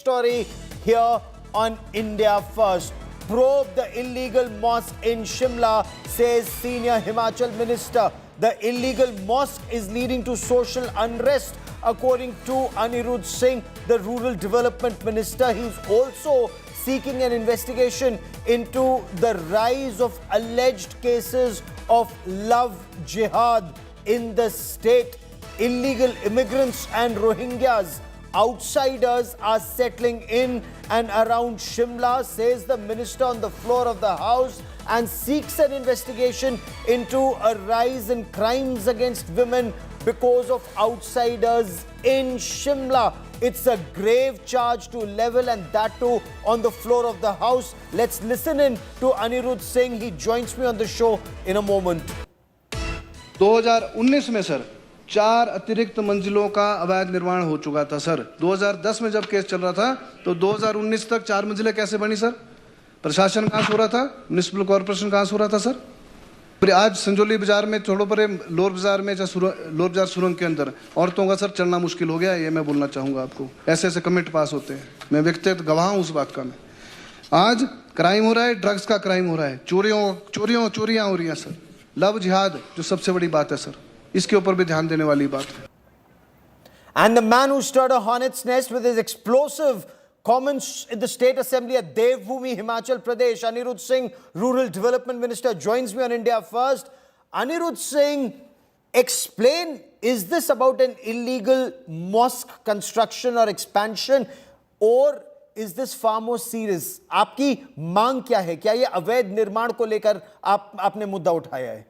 Story here on India First. Probe the illegal mosque in Shimla, says senior Himachal minister. The illegal mosque is leading to social unrest, according to Anirudh Singh, the rural development minister. He's also seeking an investigation into the rise of alleged cases of love jihad in the state. Illegal immigrants and Rohingyas, outsiders, are settling in and around Shimla, says the minister on the floor of the House, and seeks an investigation into a rise in crimes against women because of outsiders in Shimla. It's a grave charge to level, and that too on the floor of the House. Let's listen in to Anirudh Singh. He joins me on the show in a moment. 2019 में sir 4 अतिरिक्त मंजिलों का अवैध निर्माण हो चुका था sir. 2010 में जब केस चल रहा था तो 2019 तक 4 मंजिलें कैसे बनी सर? प्रशासन कहाँ सो रहा था? म्युनिसिपल कॉर्पोरेशन कहाँ सो रहा था सर? फिर आज संजौली बाजार में छोड़ो परे लोअर बाजार में लोअर बाजार सुरंग के अंदर औरतों का सर चलना मुश्किल हो गया। ये मैं बोलना चाहूँगा आपको। ऐसे ऐसे कमेंट पास होते हैं, मैं व्यक्तिगत गवाह हूँ उस बात का। मैं आज क्राइम हो रहा है, ड्रग्स का क्राइम हो रहा है, चोरियाँ हो रही हैं सर। लव जिहाद जो सबसे बड़ी बात है सर, इसके ऊपर भी ध्यान देने वाली बात है। And the man who stirred a hornet's nest with his explosive comments in the State Assembly at Devbhoomi, Himachal Pradesh, Anirudh Singh, Rural Development Minister, joins me on India First. Anirudh Singh, explain, is this about an illegal mosque construction or expansion, or is this far more serious? आपकी मांग क्या है? क्या ये अवैध निर्माण को लेकर आपने मुद्दा उठाया है?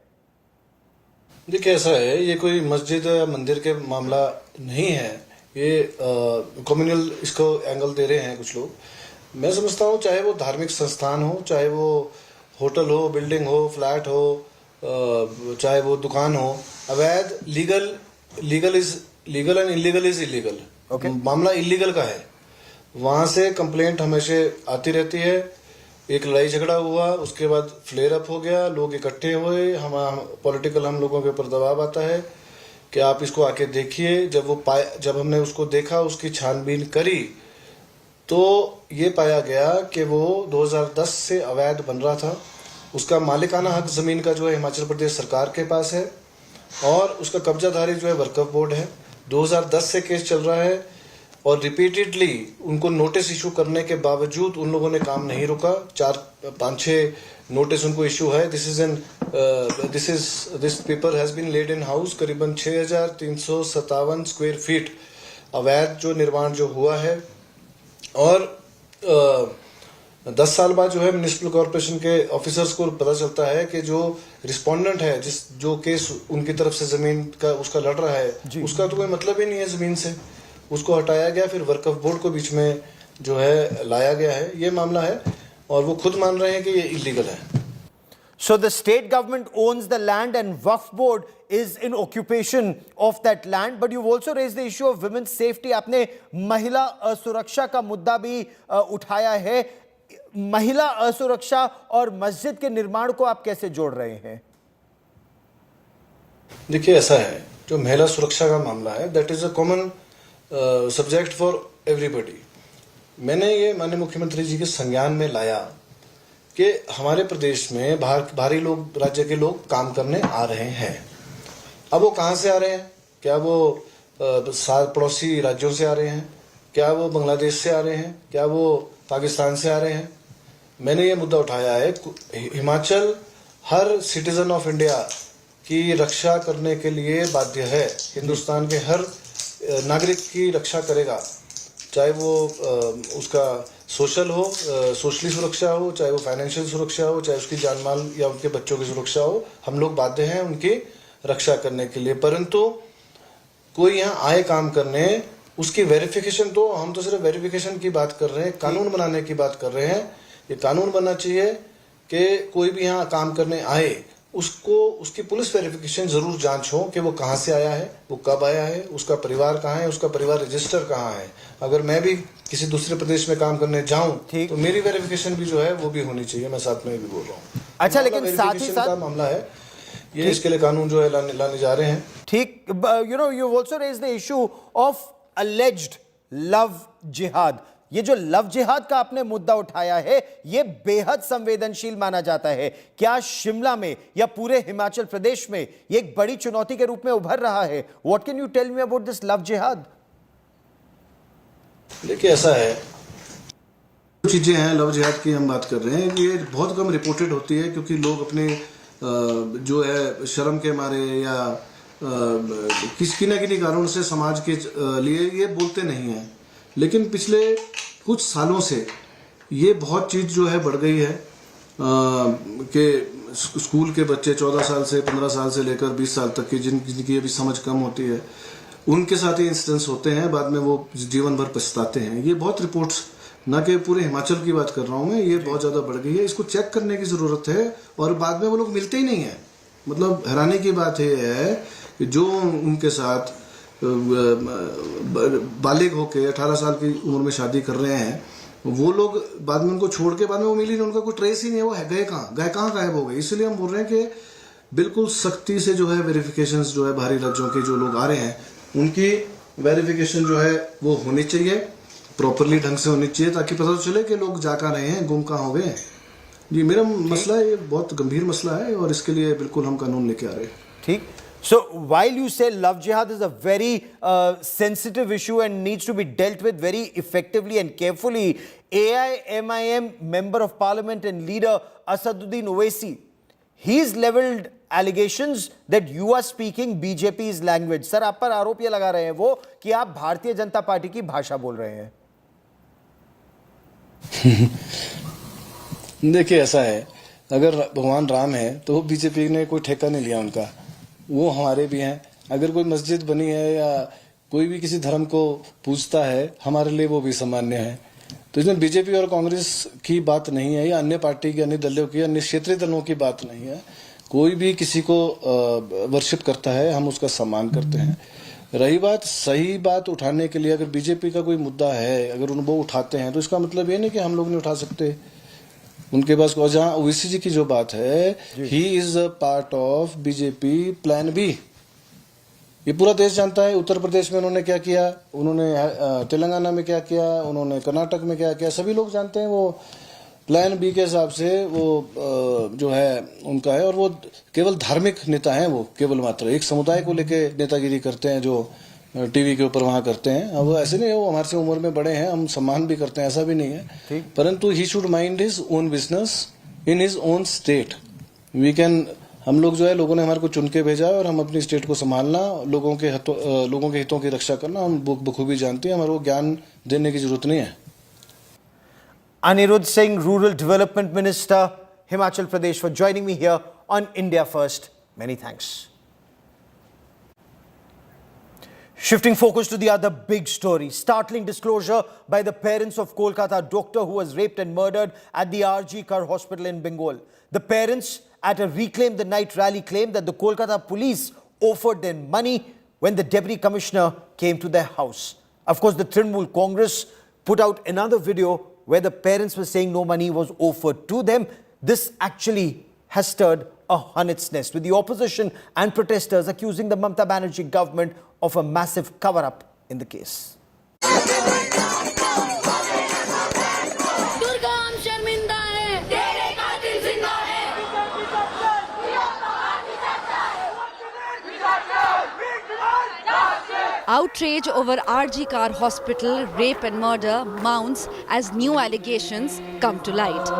देखिए, ऐसा है, ये कोई मस्जिद या मंदिर के मामला नहीं है। ये कम्युनल इसको एंगल दे रहे हैं कुछ लोग। मैं समझता हूँ चाहे वो धार्मिक संस्थान हो, चाहे वो होटल हो, बिल्डिंग हो, फ्लैट हो, चाहे वो दुकान हो, अवैध legal is legal and illegal is illegal. मामला इलीगल का है, वहां से कंप्लेंट हमेशा आती रहती है। एक लड़ाई झगड़ा हुआ, उसके बाद फ्लेयर अप हो गया, लोग इकट्ठे हुए, हम लोगों के ऊपर दबाव आता है कि आप इसको आके देखिए। जब हमने उसको देखा, उसकी छानबीन करी, तो ये पाया गया कि वो 2010 से अवैध बन रहा था। उसका मालिकाना हक जमीन का जो है हिमाचल प्रदेश सरकार के पास है, और उसका कब्जाधारी जो है वक्फ बोर्ड है। 2010 से केस चल रहा है, और रिपीटेडली उनको नोटिस इशू करने के बावजूद उन लोगों ने काम नहीं रोका। 4-5-6 नोटिस उनको इशू है। This paper has been laid in house. करीबन 6357 स्क्वायर फीट अवैध जो निर्माण जो हुआ है, और 10 साल बाद जो है म्युनिसिपल कॉर्पोरेशन के ऑफिसर्स को पता चलता है कि जो रिस्पोंडेंट है, जो केस उनकी तरफ से जमीन का उसका लड़ रहा है, उसका तो कोई मतलब ही नहीं है जमीन से। उसको हटाया गया, फिर वक्फ बोर्ड को बीच में जो है लाया गया है। ये मामला है, और वो खुद मान रहे हैं कि ये इलीगल है। So the state government owns the land and Waqf board is in occupation of that land. But you've also raised the issue of women's safety. आपने महिला असुरक्षा का मुद्दा भी उठाया है। महिला असुरक्षा और मस्जिद के निर्माण को आप कैसे जोड़ रहे हैं? देखिए, ऐसा है, जो महिला सुरक्षा का मामला है, that is a common subject for everybody. मैंने ये माननीय मुख्यमंत्री जी के संज्ञान में लाया कि हमारे प्रदेश में बाहरी लोग, राज्य के लोग काम करने आ रहे हैं। अब वो कहाँ से आ रहे हैं? क्या वो पड़ोसी राज्यों से आ रहे हैं? क्या वो बांग्लादेश से आ रहे हैं? क्या वो पाकिस्तान से आ रहे हैं? मैंने ये मुद्दा उठाया है, हिमाचल हर सिटीजन ऑफ इंडिया की रक्षा करने के लिए बाध्य है। हिंदुस्तान के हर नागरिक की रक्षा करेगा, चाहे वो उसका सोशली सुरक्षा हो, चाहे वो फाइनेंशियल सुरक्षा हो, चाहे उसकी जान माल या उनके बच्चों की सुरक्षा हो। हम लोग बाध्य हैं उनकी रक्षा करने के लिए। परंतु कोई यहाँ आए काम करने, उसकी वेरिफिकेशन, तो हम तो सिर्फ वेरिफिकेशन की बात कर रहे हैं, कानून बनाने की बात कर रहे हैं। ये कानून बनना चाहिए कि कोई भी यहाँ काम करने आए, उसकी पुलिस वेरिफिकेशन जरूर जांच हो कि वो कहाँ से आया है, वो कब आया है, उसका परिवार कहाँ है, उसका परिवार रजिस्टर कहाँ है। अगर मैं भी किसी दूसरे प्रदेश में काम करने जाऊं, तो मेरी वेरिफिकेशन भी जो है वो भी होनी चाहिए। मैं साथ में भी बोल रहा हूँ। अच्छा, लेकिन साथ ही साथ मामला है ये, इसके लिए कानून जो है लाने जा रहे हैं। ठीक, you also raised the issue of alleged love jihad. ये जो लव जिहाद का आपने मुद्दा उठाया है, ये बेहद संवेदनशील माना जाता है। क्या शिमला में या पूरे हिमाचल प्रदेश में ये एक बड़ी चुनौती के रूप में उभर रहा है? What can you tell me about this love jihad? देखिए, ऐसा है, चीजें हैं लव जिहाद की हम बात कर रहे हैं, ये बहुत कम रिपोर्टेड होती है क्योंकि लोग अपने जो है शर्म के मारे या किसी न किसी कारण से समाज के लिए ये बोलते नहीं हैं। लेकिन पिछले कुछ सालों से ये बहुत चीज़ जो है बढ़ गई है कि स्कूल के बच्चे 14 साल से 15 साल से लेकर 20 साल तक की जिनकी अभी समझ कम होती है, उनके साथ ये इंसिडेंट्स होते हैं, बाद में वो जीवन भर पछताते हैं। ये बहुत रिपोर्ट्स, ना कि पूरे हिमाचल की बात कर रहा हूँ मैं, ये बहुत ज़्यादा बढ़ गई है। इसको चेक करने की ज़रूरत है और बाद में वो लोग मिलते ही नहीं है। मतलब हैरानी की बात ये है कि जो उनके साथ बालिग होके 18 साल की उम्र में शादी कर रहे हैं, वो लोग बाद में उनको छोड़ के बाद में वो मिली नहीं, उनका कोई ट्रेस ही नहीं है, वो गए कहाँ गायब हो गए। इसलिए हम बोल रहे हैं कि बिल्कुल सख्ती से जो है वेरिफिकेशन जो है बाहरी राज्यों के जो लोग आ रहे हैं उनकी वेरिफिकेशन जो है वो होनी चाहिए, प्रॉपरली ढंग से होनी चाहिए, ताकि पता तो चले कि लोग जा कहाँ रहे हैं, गुम कहाँ हो गए। जी, मेरा मसला है, ये बहुत गंभीर मसला है और इसके लिए बिल्कुल हम कानून लेके आ रहे हैं। ठीक। So while you say love jihad is a very sensitive issue and needs to be dealt with very effectively and carefully, AIMIM member of parliament and leader Asaduddin Owaisi, he's leveled allegations that you are speaking BJP's language. Sir, आप पर आरोप ये लगा रहे हैं वो कि आप भारतीय जनता पार्टी की भाषा बोल रहे हैं। देखिए, ऐसा है, अगर भगवान राम है तो बीजेपी ने कोई ठेका नहीं लिया उनका, वो हमारे भी हैं। अगर कोई मस्जिद बनी है या कोई भी किसी धर्म को पूजता है, हमारे लिए वो भी सामान्य है। तो इसमें बीजेपी और कांग्रेस की बात नहीं है या अन्य पार्टी की, अन्य दलों की, अन्य क्षेत्रीय दलों की बात नहीं है। कोई भी किसी को वर्शिप करता है, हम उसका सम्मान करते हैं। रही बात सही बात उठाने के लिए, अगर बीजेपी का कोई मुद्दा है, अगर वो उठाते हैं, तो इसका मतलब ये नहीं कि हम लोग नहीं उठा सकते उनके पास। जहाँ ओवैसी जी की जो बात है, he is a part of BJP plan B, ये पूरा देश जानता है। उत्तर प्रदेश में उन्होंने क्या किया, उन्होंने तेलंगाना में क्या किया, उन्होंने कर्नाटक में क्या किया, सभी लोग जानते हैं। वो प्लान बी के हिसाब से वो जो है उनका है, और वो केवल धार्मिक नेता हैं, वो केवल मात्र एक समुदाय को लेके नेतागिरी करते हैं जो टीवी के ऊपर वहां करते हैं। अब वो ऐसे नहीं है, वो हमारे से उम्र में बड़े हैं, हम सम्मान भी करते हैं, ऐसा भी नहीं है। परंतु he should mind his own business in his own state. We can, हम लोग जो है, लोगों ने हमारे को चुन के भेजा है और हम अपनी स्टेट को संभालना, लोगों के हितों की रक्षा करना हम बखूबी जानते हैं। हमारे को ज्ञान देने की जरूरत नहीं है। Anirudh Singh, Rural Development Minister, Himachal Pradesh, for joining me here on India First. Many thanks. Shifting focus to the other big story. Startling disclosure by the parents of Kolkata doctor who was raped and murdered at the RG Kar Hospital in Bengal. The parents at a Reclaim the Night rally claimed that the Kolkata police offered them money when the deputy commissioner came to their house. Of course, the Trinamool Congress put out another video where the parents were saying no money was offered to them. This actually has stirred a hornet's nest, with the opposition and protesters accusing the Mamata Banerjee government of a massive cover-up in the case. Outrage over RG Kar Hospital rape and murder mounts as new allegations come to light.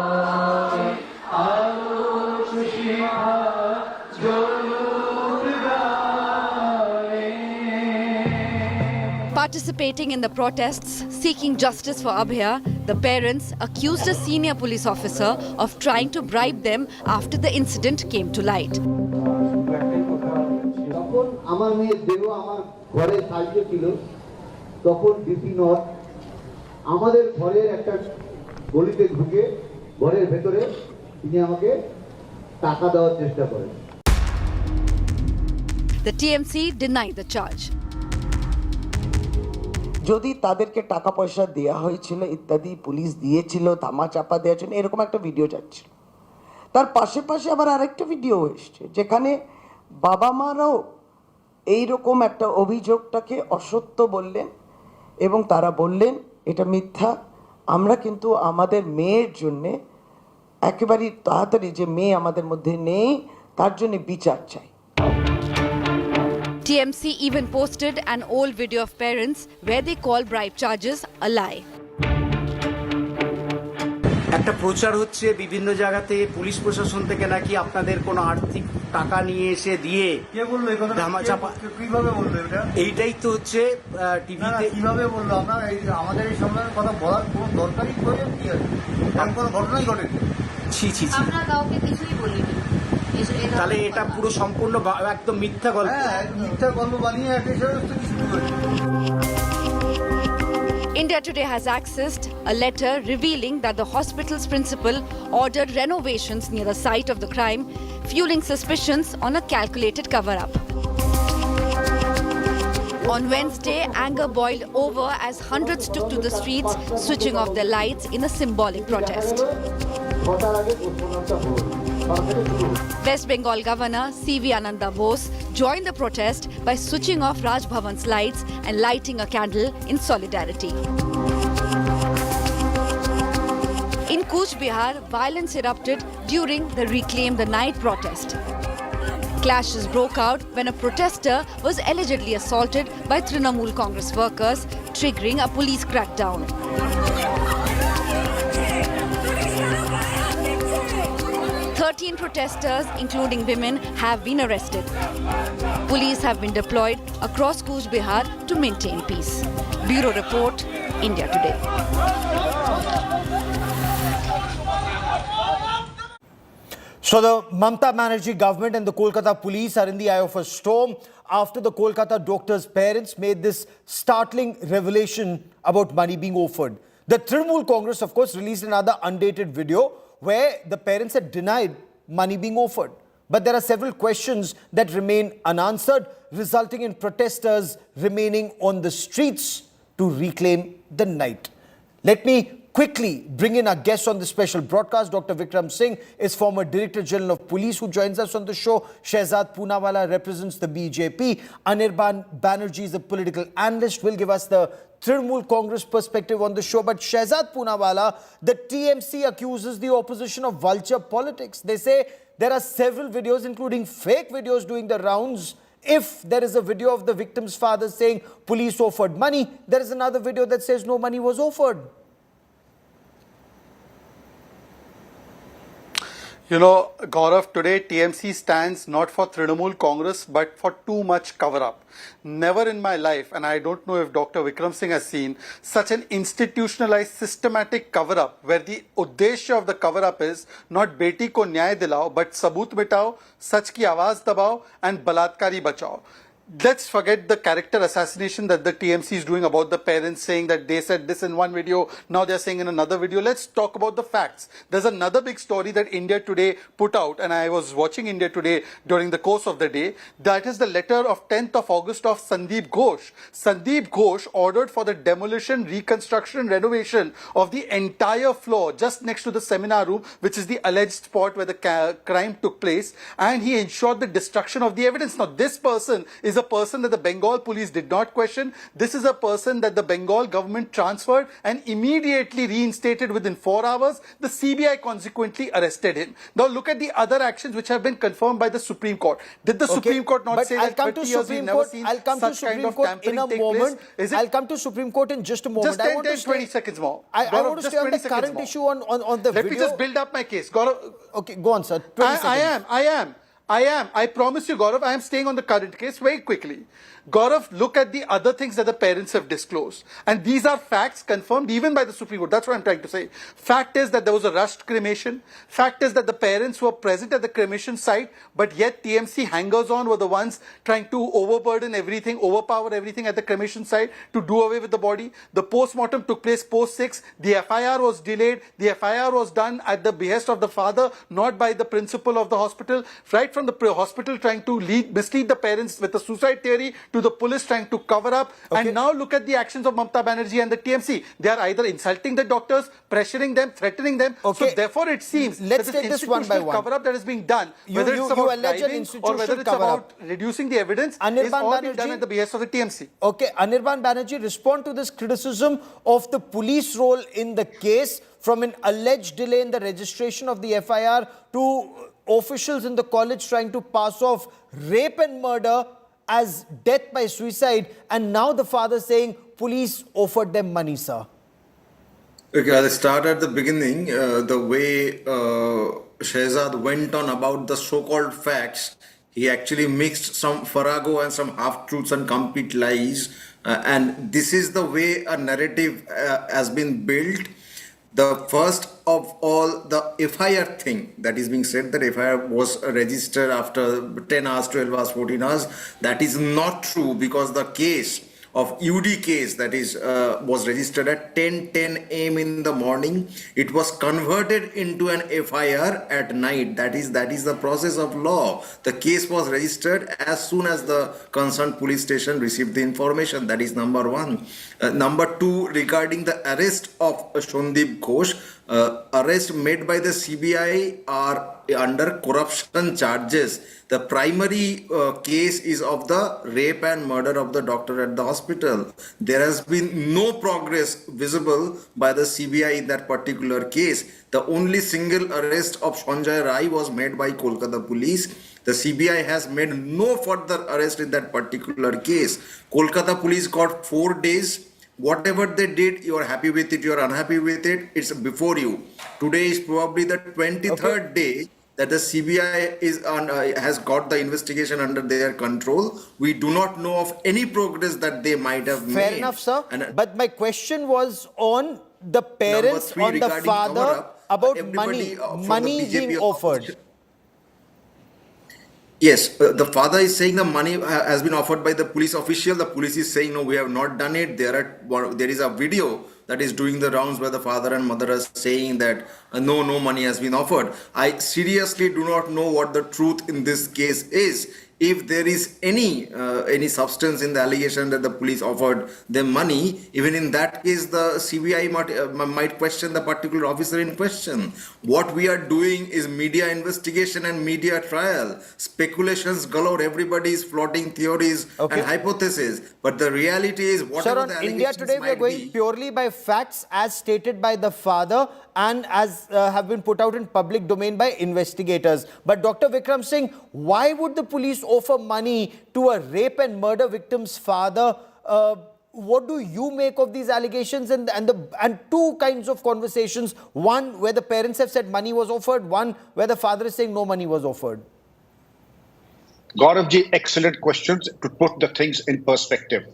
Participating in the protests seeking justice for Abhaya, the parents accused a senior police officer of trying to bribe them after the incident came to light. আমার মেয়ে দেহ আমার ঘরে সাইডে ছিল, তখন DC not আমাদের ঘরের একটা গলিতে ঢুকে ঘরের ভেতরে তিনি আমাকে টাকা দেওয়ার চেষ্টা করেন। The TMC denied the charge. যদি তাদেরকে টাকা পয়সা দেয়া হয়েছিল ইত্যাদি, পুলিশ দিয়েছিল, ধামা চাপা দেওয়ার জন্য, এরকম একটা ভিডিও যাচ্ছে। তার পাশে পাশে আবার আরেকটা ভিডিও এসছে যেখানে বাবা মারাও এইরকম একটা অভিযোগটাকে অসত্য বললেন এবং তারা বললেন এটা মিথ্যা, আমরা কিন্তু আমাদের মেয়ের জন্য একেবারেই তাড়াতাড়ি যে মেয়ে আমাদের মধ্যে নেই তার জন্য বিচার চাই। TMC even posted an old video of parents where they call bribe charges a lie. একটা প্রচার হচ্ছে বিভিন্ন জায়গাতে পুলিশ প্রশাসন থেকে নাকি আপনাদের কোনো আর্থিক টাকা নিয়ে এসে দিয়ে কে বললো এই কথা? ধামাচাপা কিভাবে বললো এটা? এইটাই তো হচ্ছে টিভিতে কিভাবে বললো? আমরা আমাদের এই সম্মেলনের কথা বলার কোনো দরকারই প্রয়োজন কি আছে? এমন কোনো ঘটনাই ঘটেনি। ছি ছি ছি, আমরা কাউকে কিছুই বলিনি। তাহলে এটা পুরো সম্পূর্ণ একদম মিথ্যা গল্প। হ্যাঁ, মিথ্যা গল্প বানিয়ে একটা সমস্ত শুরু করেছে। India Today has accessed a letter revealing that the hospital's principal ordered renovations near the site of the crime, fueling suspicions on a calculated cover-up. On Wednesday, anger boiled over as hundreds took to the streets, switching off their lights in a symbolic protest. West Bengal Governor C.V. Ananda Bose joined the protest by switching off Raj Bhavan's lights and lighting a candle in solidarity. In Cooch Behar, violence erupted during the Reclaim the Night protest. Clashes broke out when a protester was allegedly assaulted by Trinamool Congress workers, triggering a police crackdown. Thirteen protesters, including women, have been arrested. Police have been deployed across Cooch Behar to maintain peace. Bureau Report, India Today. So the Mamata Banerjee government and the Kolkata police are in the eye of a storm after the Kolkata doctor's parents made this startling revelation about money being offered. The Trinamool Congress, of course, released another undated video where the parents had denied money being offered. But there are several questions that remain unanswered, resulting in protesters remaining on the streets to reclaim the night. Let me quickly bring in our guest on this special broadcast. Dr. Vikram Singh is former Director General of Police who joins us on the show. Shehzad Poonawala represents the BJP. Anirudh Banerjee is a political analyst, will give us the Trinamool Congress perspective on the show. But Shehzad Poonawala, the TMC accuses the opposition of vulture politics. They say there are several videos, including fake videos, doing the rounds. If there is a video of the victim's father saying police offered money, there is another video that says no money was offered. You know, Gaurav, today TMC stands not for Trinamool Congress but for too much cover-up. Never in my life, and I don't know if Dr. Vikram Singh has seen, such an institutionalized, systematic cover-up where the uddeshya of the cover-up is not beti ko nyay dilao but sabut mitao, sach ki awaaz dabao and balatkari bachao. Let's forget the character assassination that the TMC is doing about the parents saying that they said this in one video, now they're saying in another video. Let's talk about the facts. There's another big story that India Today put out, and I was watching India Today during the course of the day. That is the letter of 10th of August of Sandeep Ghosh. Sandeep Ghosh ordered for the demolition, reconstruction, renovation of the entire floor just next to the seminar room, which is the alleged spot where the crime took place, and he ensured the destruction of the evidence. Now, this person is a person that the Bengal police did not question. This is a person that the Bengal government transferred and immediately reinstated within 4 hours. The CBI consequently arrested him. Now look at the other actions which have been confirmed by the Supreme Court. Did the Supreme Court not say that 30 years we've never seen such kind of tampering take place? I'll come to Supreme Court in just a moment. Just 20 seconds more. I want to stay on the current issue on the Let video. me just build up my case. Gaurav, Okay, go on, sir. 20 seconds. I am. I promise you, Gaurav, I am staying on the current case very quickly. Gaurav, look at the other things that the parents have disclosed. And these are facts confirmed even by the Supreme Court. That's what I'm trying to say. Fact is that there was a rushed cremation. Fact is that the parents were present at the cremation site, but yet TMC hangers-on were the ones trying to overburden everything, overpower everything at the cremation site to do away with the body. The post-mortem took place post-6. The FIR was delayed. The FIR was done at the behest of the father, not by the principal of the hospital. Right from from the hospital trying to mislead the parents with a suicide theory to the police trying to cover up. And now look at the actions of Mamata Banerjee and the TMC. They are either insulting the doctors, pressuring them, threatening them. So therefore it seems let's that take this one by one. cover-up that is being done, whether it's about bribing or whether it's about reducing the evidence, is all being done at the behest of the TMC. Okay, Anirudh Banerjee, respond to this criticism of the police role in the case, from an alleged delay in the registration of the FIR to officials in the college trying to pass off rape and murder as death by suicide, and now the father saying police offered them money, sir. Okay, I'll start at the beginning. The way Shehzad went on about the so-called facts, he actually mixed some farrago and some half-truths and complete lies. And this is the way a narrative has been built. The first of all, the FIR thing that is being said, that FIR was registered after 10 hours, 12 hours, 14 hours, that is not true, because the case of UD case that is was registered at 10 a.m. in the morning. It was converted into an FIR at night. That is the process of law. The case was registered as soon as the concerned police station received the information. That is number one. Number two, regarding the arrest of Shondip Ghosh, arrest made by the CBI are under corruption charges. The primary case is of the rape and murder of the doctor at the hospital. There has been no progress visible by the CBI in that particular case. The only single arrest of Sanjay Rai was made by Kolkata police. The CBI has made no further arrest in that particular case. Kolkata police got 4 days. Whatever they did, you are happy with it, you are unhappy with it, it's before you. Today is probably the 23rd day that the CBI is has got the investigation under their control. We do not know of any progress that they might have made. Fair enough, sir. But my question was on the parents, on the father, about money being offered. Yes, the father is saying the money has been offered by the police official. The police is saying, no, we have not done it. There is a video that is doing the rounds where the father and mother are saying that no money has been offered. I seriously do not know what the truth in this case is. If there is any substance in the allegation that the police offered them money, even in that case, the CBI might question the particular officer in question. What we are doing is media investigation and media trial. Speculations galore. Everybody is floating theories and hypotheses. But the reality is, whatever the allegations India Today, we are going purely by facts as stated by the father and as have been put out in public domain by investigators. But Dr. Vikram Singh, why would the police offer money to a rape and murder victim's father? What do you make of these allegations and two kinds of conversations? One where the parents have said money was offered, one where the father is saying no money was offered. Gauravji, excellent questions to put the things in perspective.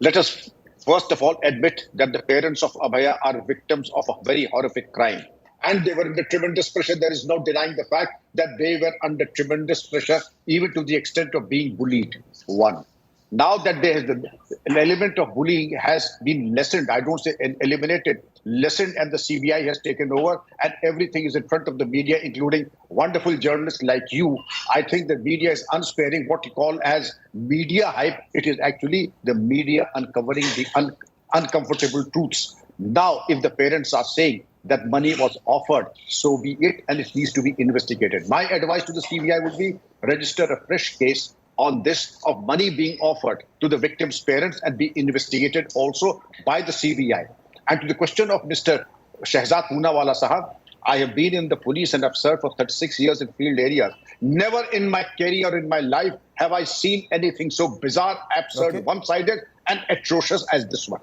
Let us first of all admit that the parents of Abhaya are victims of a very horrific crime. And they were under tremendous pressure. There is no denying the fact that they were under tremendous pressure, even to the extent of being bullied. One. Now that an element of bullying has been lessened, I don't say eliminated, lessened, and the CBI has taken over, and everything is in front of the media, including wonderful journalists like you. I think the media is unsparing what you call as media hype. It is actually the media uncovering the uncomfortable truths. Now, if the parents are saying that money was offered, so be it, and it needs to be investigated. My advice to the CBI would be register a fresh case on this of money being offered to the victim's parents and be investigated also by the CBI. And to the question of Mr. Shehzad Poonawala Sahab, I have been in the police and have served for 36 years in field areas. Never in my career, in my life, have I seen anything so bizarre, absurd, one-sided and atrocious as this one.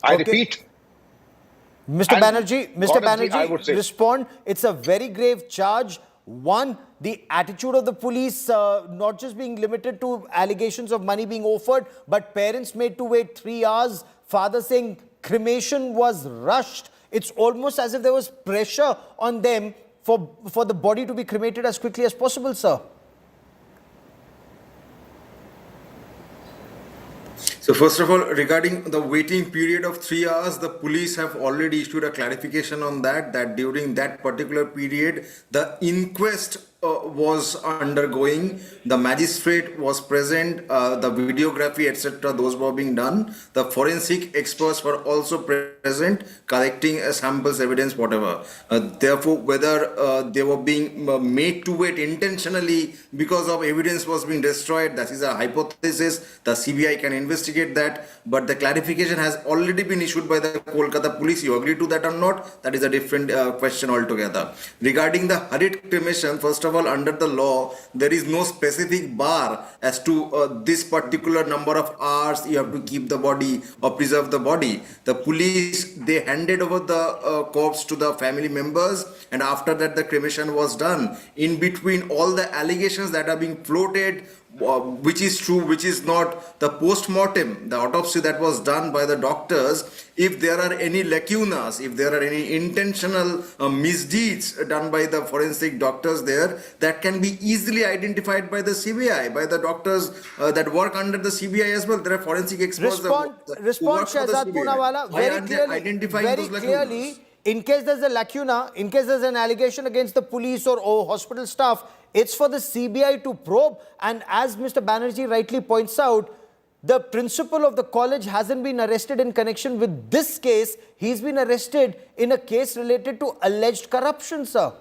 I repeat. Mr. Banerjee, respond. It's a very grave charge. One, the attitude of the police not just being limited to allegations of money being offered, but parents made to wait 3 hours. Father saying cremation was rushed. It's almost as if there was pressure on them for the body to be cremated as quickly as possible, sir. So first of all, regarding the waiting period of 3 hours, the police have already issued a clarification on that during that particular period, the inquest was undergoing. The magistrate was present, the videography, etc. Those were being done. The forensic experts were also present, collecting samples, evidence, whatever. Therefore, whether they were being made to wait intentionally because of evidence was being destroyed, that is a hypothesis. The CBI can investigate that, but the clarification has already been issued by the Kolkata police. You agree to that or not? That is a different question altogether. Regarding the hurried cremation, first of all, under the law, there is no specific bar as to this particular number of hours you have to keep the body or preserve the body. The police, they handed over the corpse to the family members, and after that the cremation was done. In between all the allegations that are being floated, which is true, which is not, the post-mortem, the autopsy that was done by the doctors, if there are any lacunas, if there are any intentional misdeeds done by the forensic doctors there, that can be easily identified by the CBI, by the doctors that work under the CBI as well. There are forensic experts Respond, Shehzad Poonawala, very clearly, in case there's a lacuna, in case there's an allegation against the police or hospital staff, it's for the CBI to probe. And as Mr. Banerjee rightly points out, the principal of the college hasn't been arrested in connection with this case. He's been arrested in a case related to alleged corruption, sir.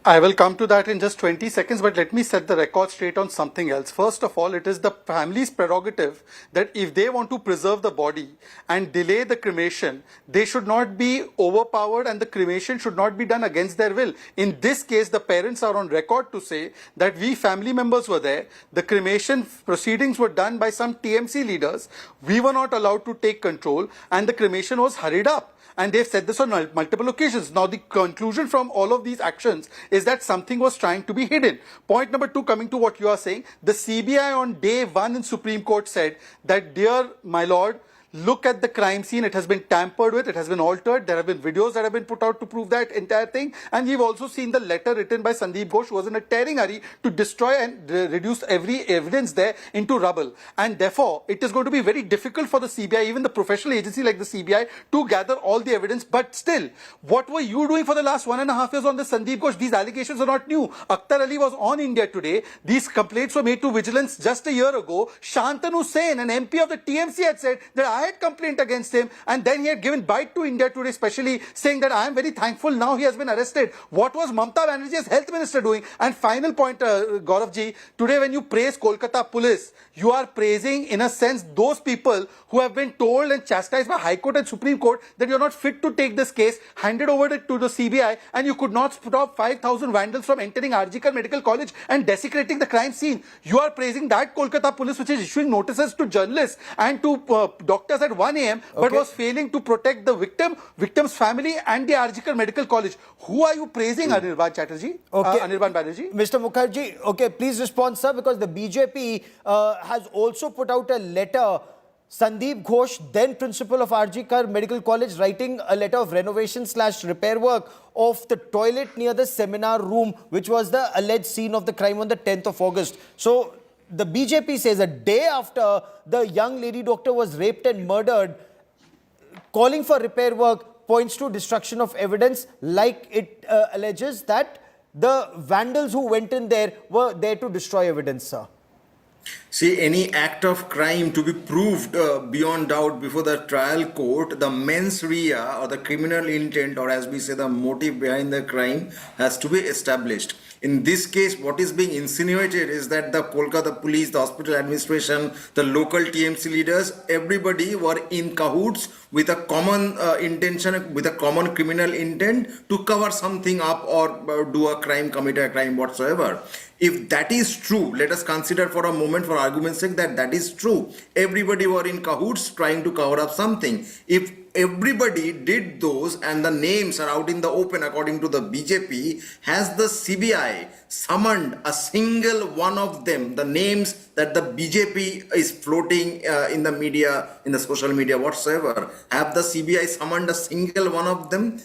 I will come to that in just 20 seconds, but let me set the record straight on something else. First of all, it is the family's prerogative that if they want to preserve the body and delay the cremation, they should not be overpowered and the cremation should not be done against their will. In this case, the parents are on record to say that we family members were there. The cremation proceedings were done by some TMC leaders. We were not allowed to take control and the cremation was hurried up. And they've said this on multiple occasions. Now, the conclusion from all of these actions is that something was trying to be hidden. Point number 2, coming to what you are saying, the CBI on day 1 in Supreme Court said that, dear my lord, look at the crime scene. It has been tampered with. It has been altered. There have been videos that have been put out to prove that entire thing. And we've also seen the letter written by Sandeep Ghosh, who was in a tearing hurry to destroy and reduce every evidence there into rubble. And therefore, it is going to be very difficult for the CBI, even the professional agency like the CBI, to gather all the evidence. But still, what were you doing for the last 1.5 years on the Sandeep Ghosh? These allegations are not new. Akhtar Ali was on India Today. These complaints were made to vigilance just a year ago. Shantanu Sen, an MP of the TMC, had said that I had complaint against him, and then he had given bite to India Today, especially saying that I am very thankful now he has been arrested. What was Mamata Banerjee as health minister doing? And final point, Gaurav ji, today when you praise Kolkata police, you are praising in a sense those people who have been told and chastised by High Court and Supreme Court that you are not fit to take this case, handed over it to the CBI, and you could not stop 5,000 vandals from entering RGK Medical College and desecrating the crime scene. You are praising that Kolkata police which is issuing notices to journalists and to doctors at 1 a.m. but was failing to protect the victim's family and the RGK Medical College. Who are you praising, Anirudh Chatterjee? Anirudh Banerjee? Mr. Mukherjee, okay, please respond, sir, because the BJP has also put out a letter. Sandeep Ghosh, then principal of RGK Medical College, writing a letter of renovation/repair work of the toilet near the seminar room, which was the alleged scene of the crime on the 10th of August. So the BJP says a day after the young lady doctor was raped and murdered, calling for repair work points to destruction of evidence, like it alleges that the vandals who went in there were there to destroy evidence, sir. See, any act of crime to be proved beyond doubt before the trial court, the mens rea or the criminal intent, or as we say, the motive behind the crime has to be established. In this case, what is being insinuated is that the Kolkata police, the hospital administration, the local TMC leaders, everybody were in cahoots with a common intention, with a common criminal intent to cover something up or do a crime, commit a crime whatsoever. If that is true, let us consider for a moment, for argument's sake, that that is true. Everybody were in cahoots trying to cover up something. If everybody did those and the names are out in the open according to the BJP, has the CBI summoned a single one of them, the names that the BJP is floating in the media, in the social media whatsoever? Have the CBI summoned a single one of them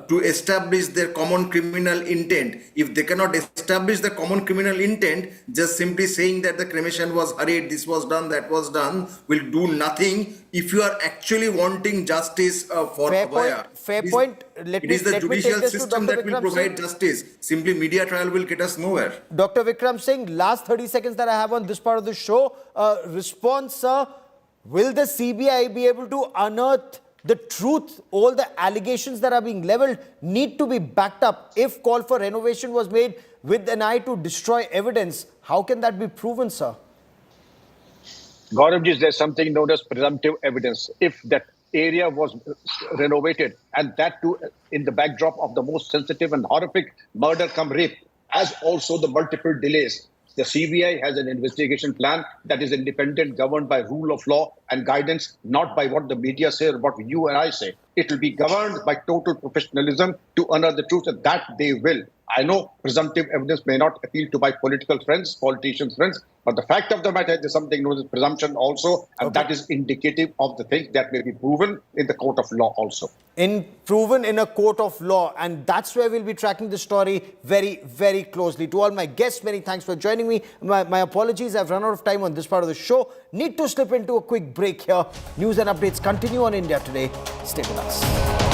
to establish their common criminal intent? If they cannot establish the common criminal intent, just simply saying that the cremation was hurried, this was done, that was done, will do nothing if you are actually wanting justice for Fair Abhaya, point. Fair point. Let it is the me take judicial this to system Dr. that will Vikram provide Singh. justice. Simply media trial will get us nowhere. Dr. Vikram Singh, last 30 seconds that I have on this part of the show. Response, sir. Will the CBI be able to unearth the truth? All the allegations that are being leveled need to be backed up. If call for renovation was made with an eye to destroy evidence, how can that be proven, sir? Gaurav ji, there's something known as presumptive evidence. If that area was renovated, and that too in the backdrop of the most sensitive and horrific murder come rape, as also the multiple delays, the CBI has an investigation plan that is independent, governed by rule of law and guidance, not by what the media say or what you and I say. It will be governed by total professionalism to unearth the truth, and that they will. I know presumptive evidence may not appeal to my political friends, politicians' friends, but the fact of the matter is something known as presumption also, and that is indicative of the things that may be proven in the court of law also. Proven in a court of law, and that's where we'll be tracking the story very, very closely. To all my guests, many thanks for joining me. My apologies, I've run out of time on this part of the show. Need to slip into a quick break here. News and updates continue on India Today. Stay with us.